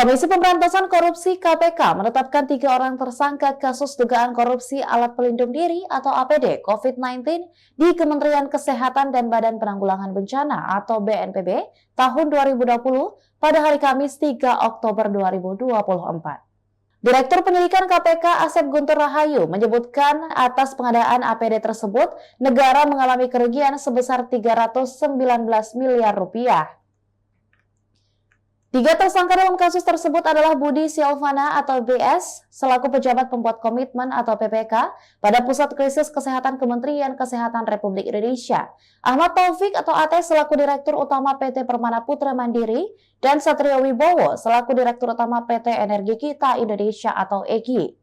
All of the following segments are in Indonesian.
Komisi Pemberantasan Korupsi (KPK) menetapkan 3 orang tersangka kasus dugaan korupsi alat pelindung diri atau APD COVID-19 di Kementerian Kesehatan dan Badan Penanggulangan Bencana atau BNPB tahun 2020 pada hari Kamis 3 Oktober 2024. Direktur Penyidikan KPK Asep Guntur Rahayu menyebutkan atas pengadaan APD tersebut, negara mengalami kerugian sebesar 319 miliar rupiah. 3 tersangka dalam kasus tersebut adalah Budi Silvana atau BS, selaku pejabat pembuat komitmen atau PPK pada Pusat Krisis Kesehatan Kementerian Kesehatan Republik Indonesia, Ahmad Taufik atau AT selaku Direktur Utama PT Permana Putra Mandiri, dan Satrio Wibowo selaku Direktur Utama PT Energi Kita Indonesia atau EGI.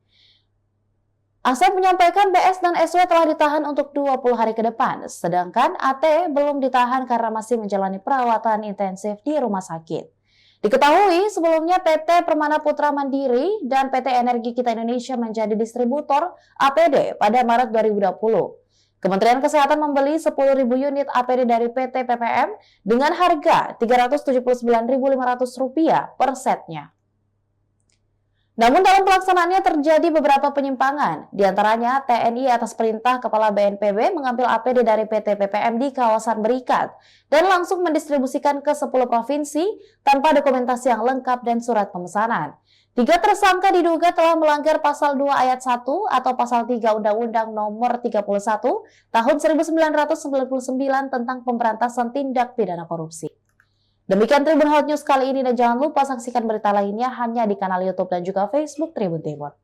Asep menyampaikan BS dan SW telah ditahan untuk 20 hari ke depan, sedangkan AT belum ditahan karena masih menjalani perawatan intensif di rumah sakit. Diketahui sebelumnya PT Permana Putra Mandiri dan PT Energi Kita Indonesia menjadi distributor APD pada Maret 2020. Kementerian Kesehatan membeli 10.000 unit APD dari PT PPM dengan harga Rp379.500 per setnya. Namun dalam pelaksanaannya terjadi beberapa penyimpangan, diantaranya TNI atas perintah Kepala BNPB mengambil APD dari PT PPM di kawasan Berikat dan langsung mendistribusikan ke 10 provinsi tanpa dokumentasi yang lengkap dan surat pemesanan. 3 tersangka diduga telah melanggar Pasal 2 Ayat 1 atau Pasal 3 Undang-Undang Nomor 31 Tahun 1999 tentang Pemberantasan Tindak Pidana Korupsi. Demikian Tribun Hot News kali ini dan jangan lupa saksikan berita lainnya hanya di kanal YouTube dan juga Facebook Tribun Timur.